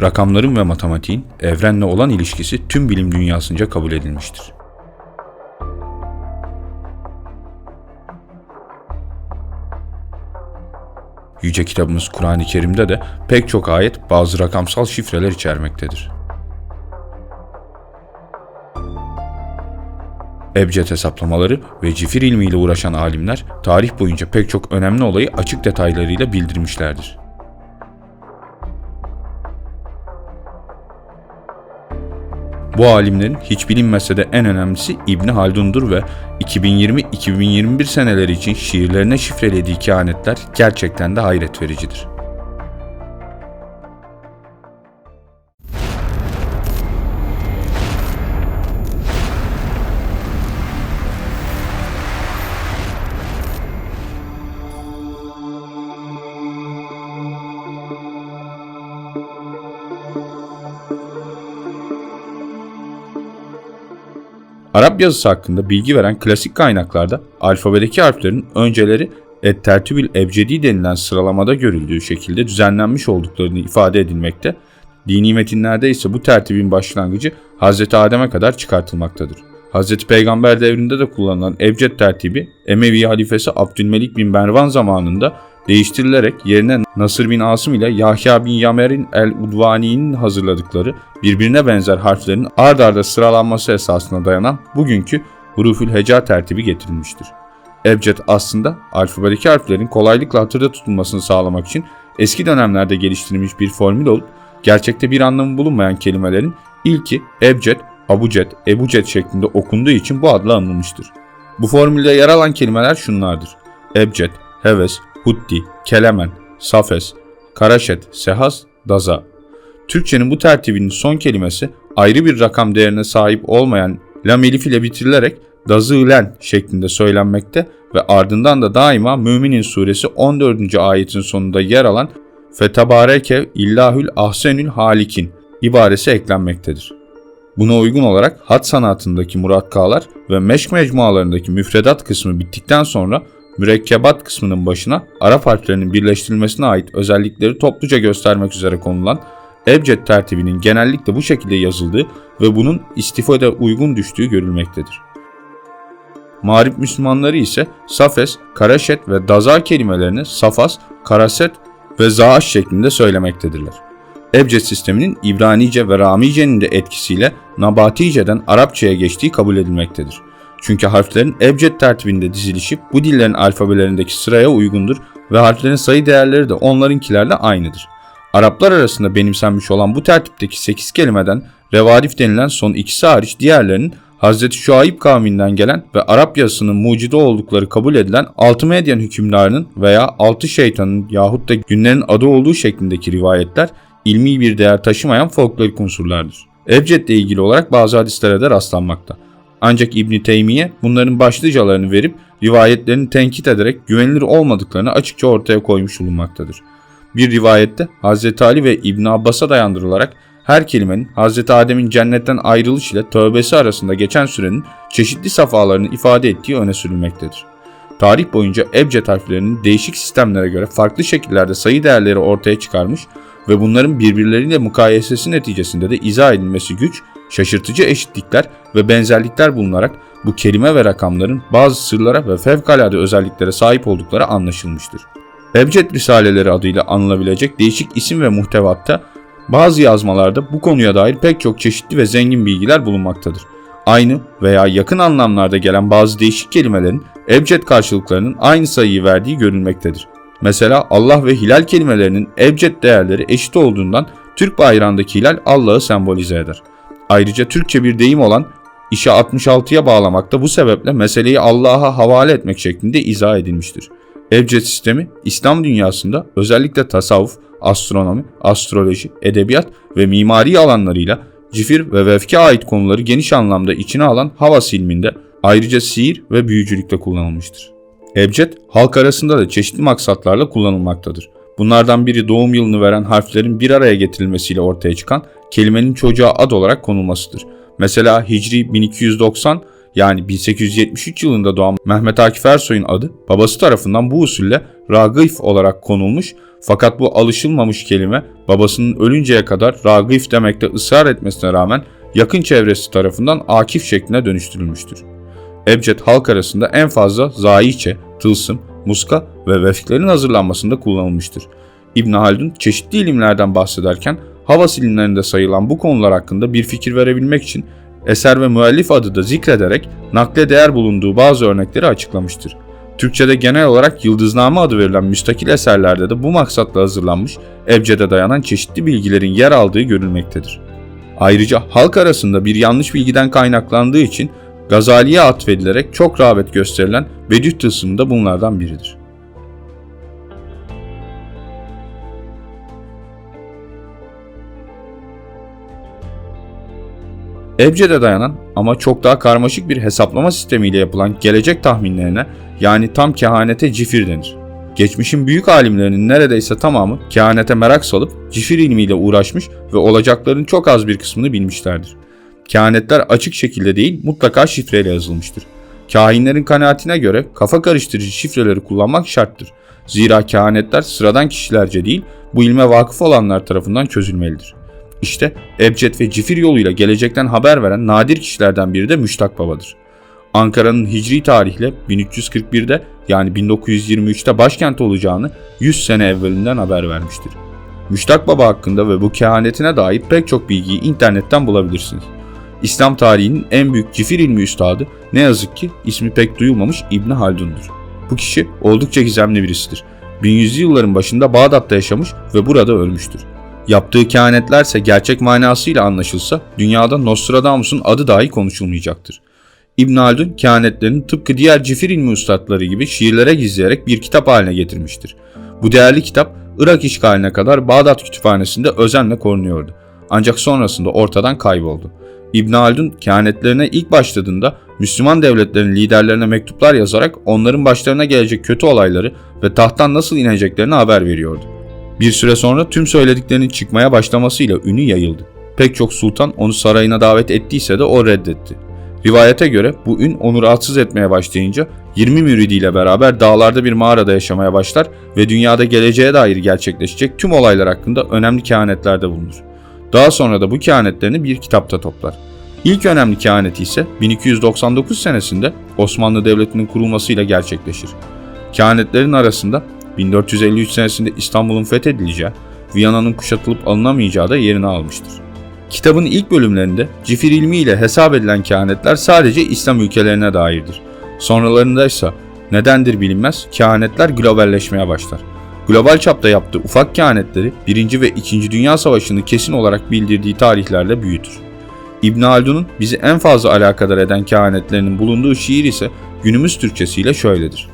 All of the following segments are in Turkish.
Rakamların ve matematiğin evrenle olan ilişkisi tüm bilim dünyasınca kabul edilmiştir. Yüce kitabımız Kur'an-ı Kerim'de de pek çok ayet bazı rakamsal şifreler içermektedir. Ebced hesaplamaları ve cifir ilmiyle uğraşan alimler tarih boyunca pek çok önemli olayı açık detaylarıyla bildirmişlerdir. Bu alimlerin hiç bilinmese de en önemlisi İbn Haldun'dur ve 2020-2021 seneleri için şiirlerine şifrelediği kehanetler gerçekten de hayret vericidir. Arap yazısı hakkında bilgi veren klasik kaynaklarda alfabedeki harflerin önceleri et-tertibül ebcedi denilen sıralamada görüldüğü şekilde düzenlenmiş olduklarını ifade edilmekte, dini metinlerde ise bu tertibin başlangıcı Hz. Adem'e kadar çıkartılmaktadır. Hz. Peygamber devrinde de kullanılan ebced tertibi Emevi halifesi Abdülmelik bin Mervan zamanında değiştirilerek yerine Nasır bin Asım ile Yahya bin Yamer'in el-Udvani'nin hazırladıkları birbirine benzer harflerin ard arda sıralanması esasına dayanan bugünkü hurufül heca tertibi getirilmiştir. Ebced aslında alfabedeki harflerin kolaylıkla hatırda tutulmasını sağlamak için eski dönemlerde geliştirilmiş bir formül olup gerçekte bir anlamı bulunmayan kelimelerin ilki ebced, abuced, ebuced şeklinde okunduğu için bu adla anılmıştır. Bu formülde yer alan kelimeler şunlardır: ebced, heves, hutti, kelemen, safes, karaşet, sehas, daza. Türkçenin bu tertibinin son kelimesi ayrı bir rakam değerine sahip olmayan lam elif ile bitirilerek dazılen şeklinde söylenmekte ve ardından da daima Müminin suresi 14. ayetin sonunda yer alan Fetebareke illahül ahsenül halikin ibaresi eklenmektedir. Buna uygun olarak hat sanatındaki murakkalar ve meşk mecmualarındaki müfredat kısmı bittikten sonra mürekkebat kısmının başına Arap harflerinin birleştirilmesine ait özellikleri topluca göstermek üzere konulan ebced tertibinin genellikle bu şekilde yazıldığı ve bunun istifade uygun düştüğü görülmektedir. Mağrip Müslümanları ise safes, karaşet ve daza kelimelerini safas, karaset ve zaaş şeklinde söylemektedirler. Ebced sisteminin İbranice ve Ramice'nin de etkisiyle Nabatice'den Arapçaya geçtiği kabul edilmektedir. Çünkü harflerin ebced tertibinde dizilişi bu dillerin alfabelerindeki sıraya uygundur ve harflerin sayı değerleri de onlarınkilerle aynıdır. Araplar arasında benimsenmiş olan bu tertipteki 8 kelimeden revarif denilen son ikisi hariç diğerlerinin Hz. Şuayb kavminden gelen ve Arap yazısının mucidi oldukları kabul edilen 6 Medyen hükümdarının veya 6 şeytanın yahut da günlerin adı olduğu şeklindeki rivayetler ilmi bir değer taşımayan folklorik unsurlardır. Ebced ile ilgili olarak bazı hadislere de rastlanmakta. Ancak İbn Teymiye bunların başlıcalarını verip rivayetlerini tenkit ederek güvenilir olmadıklarını açıkça ortaya koymuş bulunmaktadır. Bir rivayette Hz. Ali ve İbn Abbas'a dayandırılarak her kelimenin Hz. Adem'in cennetten ayrılış ile tövbesi arasında geçen sürenin çeşitli safhalarını ifade ettiği öne sürülmektedir. Tarih boyunca ebced harflerinin değişik sistemlere göre farklı şekillerde sayı değerleri ortaya çıkarmış ve bunların birbirleriyle mukayesesi neticesinde de izah edilmesi güç, şaşırtıcı eşitlikler ve benzerlikler bulunarak bu kelime ve rakamların bazı sırlara ve fevkalade özelliklere sahip oldukları anlaşılmıştır. Ebced Risaleleri adıyla anılabilecek değişik isim ve muhtevatta bazı yazmalarda bu konuya dair pek çok çeşitli ve zengin bilgiler bulunmaktadır. Aynı veya yakın anlamlarda gelen bazı değişik kelimelerin ebced karşılıklarının aynı sayıyı verdiği görülmektedir. Mesela Allah ve hilal kelimelerinin ebced değerleri eşit olduğundan Türk bayrağındaki hilal Allah'ı sembolize eder. Ayrıca Türkçe bir deyim olan işi 66'ya bağlamak da bu sebeple meseleyi Allah'a havale etmek şeklinde izah edilmiştir. Ebced sistemi İslam dünyasında özellikle tasavvuf, astronomi, astroloji, edebiyat ve mimari alanlarıyla cifir ve vefke ait konuları geniş anlamda içine alan havas ilminde, ayrıca sihir ve büyücülükte kullanılmıştır. Ebced halk arasında da çeşitli maksatlarla kullanılmaktadır. Bunlardan biri doğum yılını veren harflerin bir araya getirilmesiyle ortaya çıkan kelimenin çocuğa ad olarak konulmasıdır. Mesela Hicri 1290 yani 1873 yılında doğan Mehmet Akif Ersoy'un adı babası tarafından bu usulle Ragıf olarak konulmuş Fakat bu alışılmamış kelime babasının ölünceye kadar Ragıf demekte ısrar etmesine rağmen yakın çevresi tarafından Akif şekline dönüştürülmüştür. Ebced halk arasında en fazla zaiçe, tılsım, muska ve vefklerin hazırlanmasında kullanılmıştır. İbn Haldun çeşitli ilimlerden bahsederken Havas ilimlerinde sayılan bu konular hakkında bir fikir verebilmek için eser ve müellif adı da zikrederek nakle değer bulunduğu bazı örnekleri açıklamıştır. Türkçe'de genel olarak Yıldızname adı verilen müstakil eserlerde de bu maksatla hazırlanmış Ebced'e dayanan çeşitli bilgilerin yer aldığı görülmektedir. Ayrıca halk arasında bir yanlış bilgiden kaynaklandığı için Gazali'ye atfedilerek çok rağbet gösterilen Bedüh tılsımı da bunlardan biridir. Ebced'e dayanan ama çok daha karmaşık bir hesaplama sistemiyle yapılan gelecek tahminlerine yani tam kehanete cifir denir. Geçmişin büyük alimlerinin neredeyse tamamı kehanete merak salıp cifir ilmiyle uğraşmış ve olacakların çok az bir kısmını bilmişlerdir. Kehanetler açık şekilde değil mutlaka şifreyle yazılmıştır. Kahinlerin kanaatine göre kafa karıştırıcı şifreleri kullanmak şarttır. Zira kehanetler sıradan kişilerce değil bu ilme vakıf olanlar tarafından çözülmelidir. İşte ebced ve cifir yoluyla gelecekten haber veren nadir kişilerden biri de Müştak Baba'dır. Ankara'nın hicri tarihle 1341'de yani 1923'te başkent olacağını 100 sene evvelinden haber vermiştir. Müştak Baba hakkında ve bu kehanetine dair pek çok bilgiyi internetten bulabilirsiniz. İslam tarihinin en büyük cifir ilmi üstadı ne yazık ki ismi pek duyulmamış İbn Haldun'dur. Bu kişi oldukça gizemli birisidir. 1100'lü yılların başında Bağdat'ta yaşamış ve burada ölmüştür. Yaptığı kehanetlerse gerçek manasıyla anlaşılsa dünyada Nostradamus'un adı dahi konuşulmayacaktır. İbn Haldun kehanetlerini tıpkı diğer cifir ilmi üstadları gibi şiirlere gizleyerek bir kitap haline getirmiştir. Bu değerli kitap Irak işgaline kadar Bağdat kütüphanesinde özenle korunuyordu. Ancak sonrasında ortadan kayboldu. İbn Haldun kehanetlerine ilk başladığında Müslüman devletlerin liderlerine mektuplar yazarak onların başlarına gelecek kötü olayları ve tahttan nasıl ineceklerini haber veriyordu. Bir süre sonra tüm söylediklerinin çıkmaya başlamasıyla ünü yayıldı. Pek çok sultan onu sarayına davet ettiyse de o reddetti. Rivayete göre bu ün onu rahatsız etmeye başlayınca 20 müridiyle beraber dağlarda bir mağarada yaşamaya başlar ve dünyada geleceğe dair gerçekleşecek tüm olaylar hakkında önemli kehanetlerde bulunur. Daha sonra da bu kehanetlerini bir kitapta toplar. İlk önemli kehaneti ise 1299 senesinde Osmanlı Devleti'nin kurulmasıyla gerçekleşir. Kehanetlerin arasında 1453 senesinde İstanbul'un fethedileceği, Viyana'nın kuşatılıp alınamayacağı da yerini almıştır. Kitabın ilk bölümlerinde cifir ilmiyle hesap edilen kehanetler sadece İslam ülkelerine dairdir. Sonralarında ise nedendir bilinmez kehanetler globalleşmeye başlar. Global çapta yaptığı ufak kehanetleri 1. ve 2. Dünya Savaşı'nı kesin olarak bildirdiği tarihlerle büyütür. İbn Haldun'un bizi en fazla alakadar eden kehanetlerinin bulunduğu şiir ise günümüz Türkçesiyle şöyledir.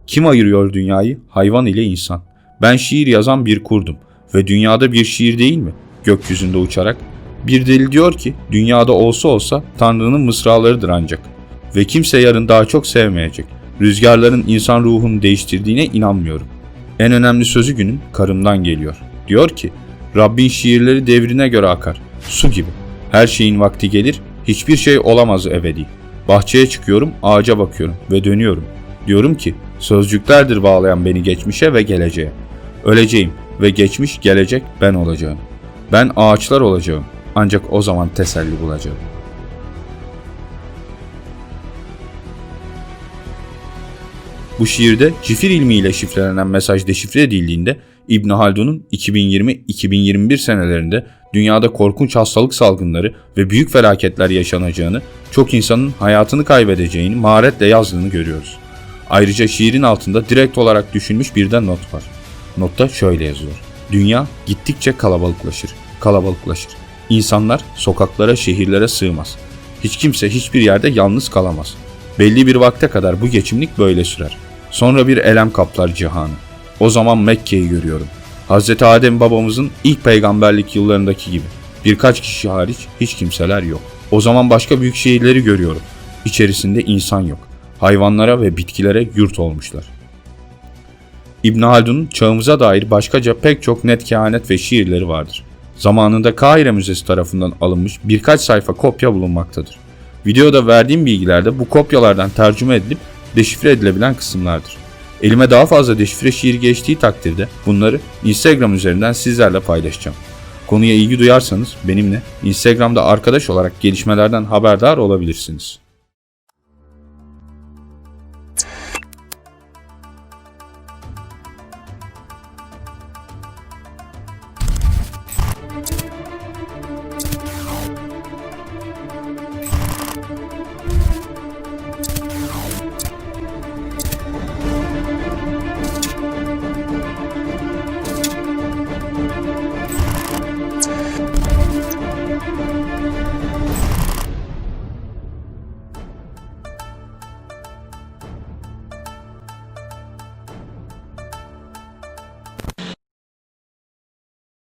Kim ayırıyor dünyayı hayvan ile insan? Ben şiir yazan bir kurdum ve dünyada bir şiir değil mi? Gökyüzünde uçarak. Bir deli diyor ki dünyada olsa olsa Tanrı'nın mısralarıdır ancak. Ve kimse yarın daha çok sevmeyecek. Rüzgarların insan ruhunu değiştirdiğine inanmıyorum. En önemli sözü günün karımdan geliyor. Diyor ki Rabbin şiirleri devrine göre akar. Su gibi. Her şeyin vakti gelir. Hiçbir şey olamaz ebedi. Bahçeye çıkıyorum, ağaca bakıyorum ve dönüyorum. Diyorum ki sözcüklerdir bağlayan beni geçmişe ve geleceğe. Öleceğim ve geçmiş gelecek ben olacağım. Ben ağaçlar olacağım. Ancak o zaman teselli bulacağım. Bu şiirde cifir ilmiyle şifrelenen mesaj deşifre edildiğinde İbn Haldun'un 2020-2021 senelerinde dünyada korkunç hastalık salgınları ve büyük felaketler yaşanacağını, çok insanın hayatını kaybedeceğini maharetle yazdığını görüyoruz. Ayrıca şiirin altında direkt olarak düşünmüş bir de not var. Notta şöyle yazıyor. Dünya gittikçe kalabalıklaşır. İnsanlar sokaklara, şehirlere sığmaz. Hiç kimse hiçbir yerde yalnız kalamaz. Belli bir vakte kadar bu geçimlik böyle sürer. Sonra bir elem kaplar cihanı. O zaman Mekke'yi görüyorum. Hazreti Adem babamızın ilk peygamberlik yıllarındaki gibi. Birkaç kişi hariç hiç kimseler yok. O zaman başka büyük şehirleri görüyorum. İçerisinde insan yok. Hayvanlara ve bitkilere yurt olmuşlar. İbn Haldun'un çağımıza dair başkaca pek çok net kehanet ve şiirleri vardır. Zamanında Kahire Müzesi tarafından alınmış birkaç sayfa kopya bulunmaktadır. Videoda verdiğim bilgilerde bu kopyalardan tercüme edilip deşifre edilebilen kısımlardır. Elime daha fazla deşifre şiir geçtiği takdirde bunları Instagram üzerinden sizlerle paylaşacağım. Konuya ilgi duyarsanız benimle Instagram'da arkadaş olarak gelişmelerden haberdar olabilirsiniz.